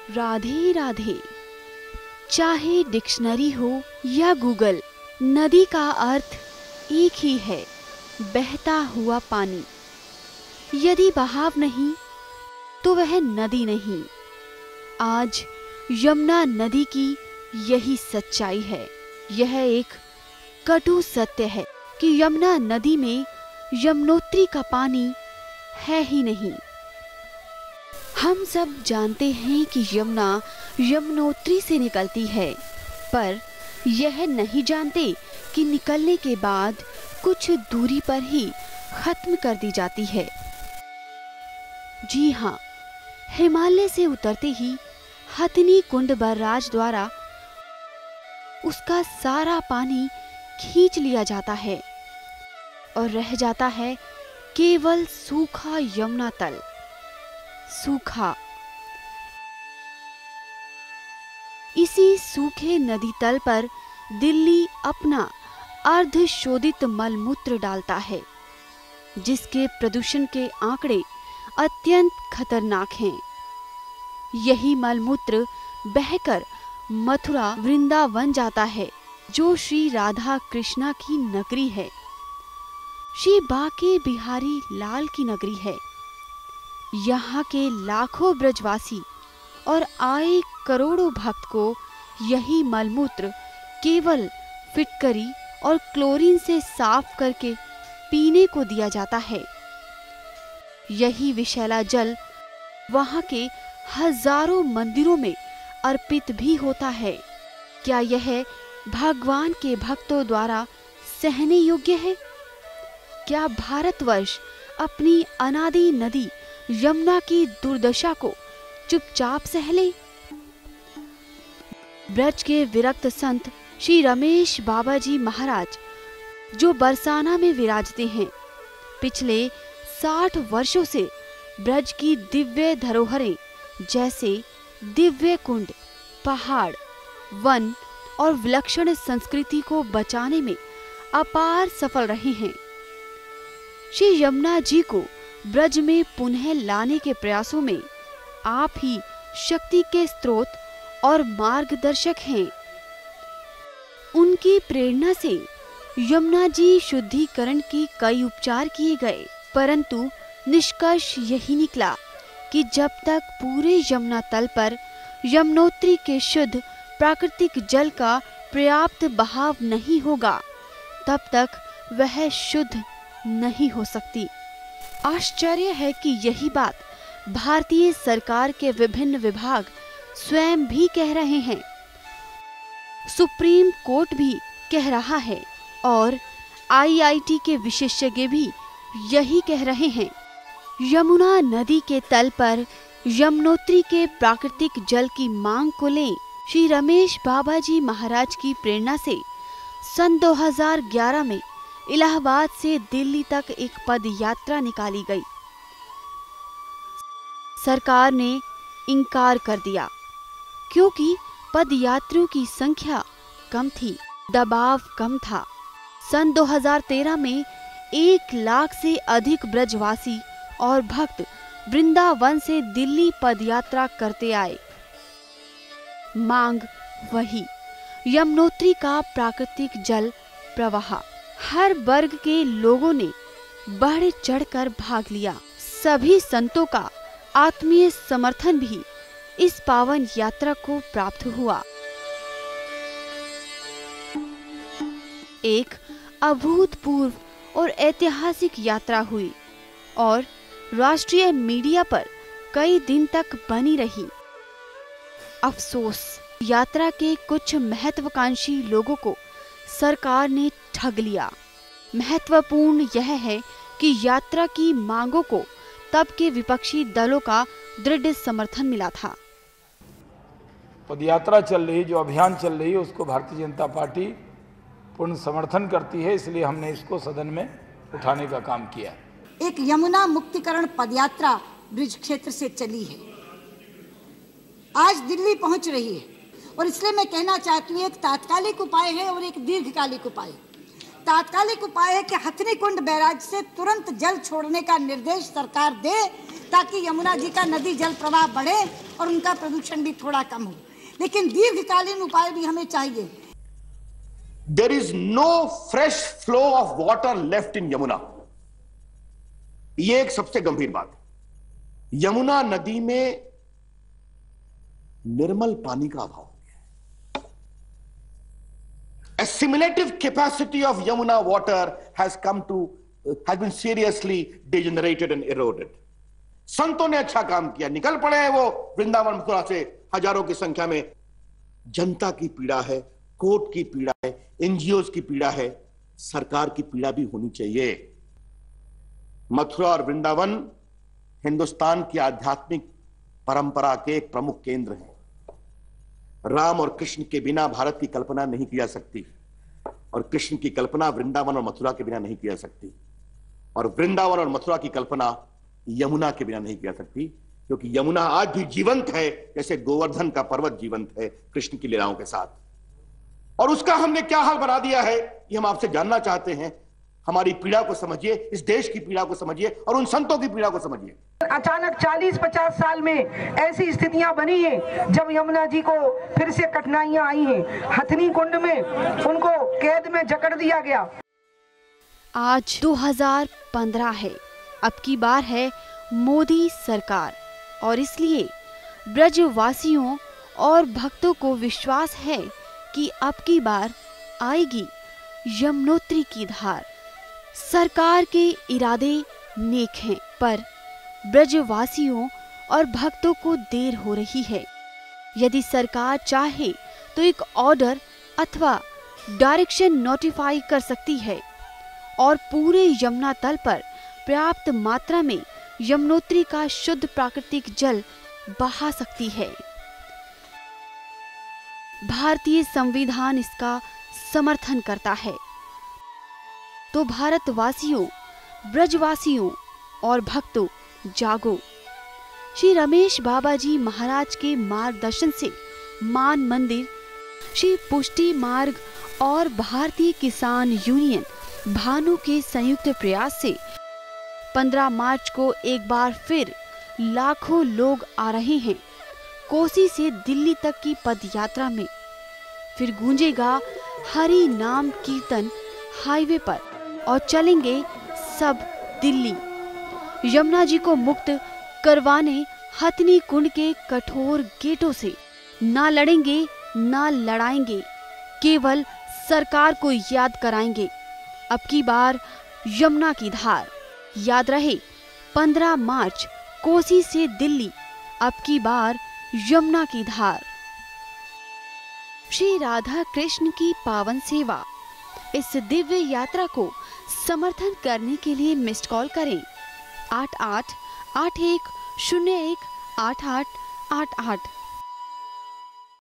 राधे राधे। चाहे डिक्शनरी हो या गूगल, नदी का अर्थ एक ही है, बहता हुआ पानी। यदि बहाव नहीं तो वह नदी नहीं। आज यमुना नदी की यही सच्चाई है। यह एक कटु सत्य है कि यमुना नदी में यमुनोत्री का पानी है ही नहीं। हम सब जानते हैं कि यमुना यमुनोत्री से निकलती है, पर यह नहीं जानते कि निकलने के बाद कुछ दूरी पर ही खत्म कर दी जाती है। जी हाँ, हिमालय से उतरते ही हथिनी कुंड बर्राज द्वारा उसका सारा पानी खींच लिया जाता है और रह जाता है केवल सूखा यमुना तल। सूखा। इसी सूखे नदी तल पर दिल्ली अपना अर्धशोधित मलमूत्र डालता है, जिसके प्रदूषण के आंकड़े अत्यंत खतरनाक हैं। यही मलमूत्र बहकर मथुरा वृंदावन जाता है, जो श्री राधा कृष्णा की नगरी है, श्री बाके बिहारी लाल की नगरी है। यहाँ के लाखों ब्रजवासी और आए करोड़ों भक्त को यही मलमूत्र केवल फिटकरी और क्लोरीन से साफ करके पीने को दिया जाता है। यही विषैला जल वहाँ के हजारों मंदिरों में अर्पित भी होता है। क्या यह भगवान के भक्तों द्वारा सहने योग्य है? क्या भारतवर्ष अपनी अनादि नदी यमुना की दुर्दशा को चुपचाप सह ले? ब्रज के विरक्त संत श्री रमेश बाबा जी महाराज, जो बरसाना में विराजते हैं, पिछले 60 वर्षों से ब्रज की दिव्य धरोहरें जैसे दिव्य कुंड, पहाड़, वन और विलक्षण संस्कृति को बचाने में अपार सफल रहे हैं। श्री यमुना जी को ब्रज में पुनः लाने के प्रयासों में आप ही शक्ति के स्रोत और मार्गदर्शक हैं। उनकी प्रेरणा से यमुना जी शुद्धिकरण के कई उपचार किए गए, परंतु निष्कर्ष यही निकला कि जब तक पूरे यमुना तल पर यमुनोत्री के शुद्ध प्राकृतिक जल का पर्याप्त बहाव नहीं होगा, तब तक वह शुद्ध नहीं हो सकती। आश्चर्य है कि यही बात भारतीय सरकार के विभिन्न विभाग स्वयं भी कह रहे हैं, सुप्रीम कोर्ट भी कह रहा है और IIT के विशेषज्ञ भी यही कह रहे हैं। यमुना नदी के तल पर यमुनोत्री के प्राकृतिक जल की मांग को ले श्री रमेश बाबा जी महाराज की प्रेरणा से सन 2011 में इलाहाबाद से दिल्ली तक एक पद यात्रा निकाली गई। सरकार ने इनकार कर दिया क्योंकि पदयात्रियों की संख्या कम थी, दबाव कम था। सन 2013 में 1 लाख से अधिक ब्रजवासी और भक्त वृंदावन से दिल्ली पदयात्रा करते आए। मांग वही, यमुनोत्री का प्राकृतिक जल प्रवाह। हर वर्ग के लोगों ने बढ़ चढ़कर भाग लिया। सभी संतों का आत्मीय समर्थन भी इस पावन यात्रा को प्राप्त हुआ। एक अभूतपूर्व और ऐतिहासिक यात्रा हुई और राष्ट्रीय मीडिया पर कई दिन तक बनी रही। अफसोस, यात्रा के कुछ महत्वाकांक्षी लोगों को सरकार ने ठग लिया। महत्वपूर्ण यह है कि यात्रा की मांगों को तब के विपक्षी दलों का दृढ़ समर्थन मिला था। पदयात्रा चल रही, जो अभियान चल रही है, उसको भारतीय जनता पार्टी पूर्ण समर्थन करती है, इसलिए हमने इसको सदन में उठाने का काम किया। एक यमुना मुक्तिकरण पदयात्रा ब्रिज क्षेत्र से चली है, आज दिल्ली पहुंच रही है और इसलिए मैं कहना चाहती हूँ, एक तात्कालिक उपाय है और एक दीर्घकालिक उपाय। तात्कालिक उपाय है कि हथनी कुंड बैराज से तुरंत जल छोड़ने का निर्देश सरकार दे, ताकि यमुना जी का नदी जल प्रवाह बढ़े और उनका प्रदूषण भी थोड़ा कम हो। लेकिन दीर्घकालीन उपाय भी हमें चाहिए। There is no fresh flow of water left in Yamuna. ये एक सबसे गंभीर बात है। यमुना नदी में निर्मल पानी का अभाव हो गया। Assimilative capacity of Yamuna water has been seriously degenerated and eroded। संतों ने अच्छा काम किया, निकल पड़े हैं वो वृंदावन मथुरा से हजारों की संख्या में। जनता की पीड़ा है, कोर्ट की पीड़ा है, एनजीओज की पीड़ा है, सरकार की पीड़ा भी होनी चाहिए। मथुरा और वृंदावन हिंदुस्तान की आध्यात्मिक परंपरा के एक प्रमुख केंद्र हैं। राम और कृष्ण के बिना भारत की कल्पना नहीं की जा सकती, और कृष्ण की कल्पना वृंदावन और मथुरा के बिना नहीं की जा सकती, और वृंदावन और मथुरा की कल्पना यमुना के बिना नहीं की जा सकती, क्योंकि यमुना आज भी जीवंत है, जैसे गोवर्धन का पर्वत जीवंत है कृष्ण की लीलाओं के साथ। और उसका हमने क्या हाल बना दिया है, ये हम आपसे जानना चाहते हैं। हमारी पीड़ा को समझिए, इस देश की पीड़ा को समझिए, और उन संतों की पीड़ा को समझिए। अचानक 40-50 साल में ऐसी स्थितियां बनी हैं जब यमुना जी को फिर से कठिनाइयां आई हैं। हथनी कुंड में उनको कैद में जकड़ दिया गया। आज 2015 है, अब की बार है मोदी सरकार, और इसलिए ब्रजवासियों और भक्तों को विश्वास है कि अब की बार आएगी यमुनोत्री की धार। सरकार के इरादे नेक हैं, पर ब्रजवासियों और भक्तों को देर हो रही है। यदि सरकार चाहे तो एक ऑर्डर अथवा डायरेक्शन नोटिफाई कर सकती है और पूरे यमुना तल पर पर्याप्त मात्रा में यमुनोत्री का शुद्ध प्राकृतिक जल बहा सकती है। भारतीय संविधान इसका समर्थन करता है। तो भारतवासियों, ब्रजवासियों और भक्तों, जागो। श्री रमेश बाबा जी महाराज के मार्गदर्शन से मान मंदिर, श्री पुष्टि मार्ग और भारतीय किसान यूनियन भानु के संयुक्त प्रयास से 15 मार्च को एक बार फिर लाखों लोग आ रहे हैं कोसी से दिल्ली तक की पद यात्रा में। फिर गूंजेगा हरि नाम कीर्तन हाईवे पर और चलेंगे सब दिल्ली। यमुना जी को मुक्त करवाने हथनी कुंड के कठोर गेटों से ना लड़ेंगे ना लड़ाएंगे, केवल सरकार को याद कराएंगे। अब की बार यमुना की धार, याद रहे 15 मार्च कोसी से दिल्ली, अब की बार यमुना की धार। श्री राधा कृष्ण की पावन सेवा, इस दिव्य यात्रा को समर्थन करने के लिए मिस्ड कॉल करें 8881018888।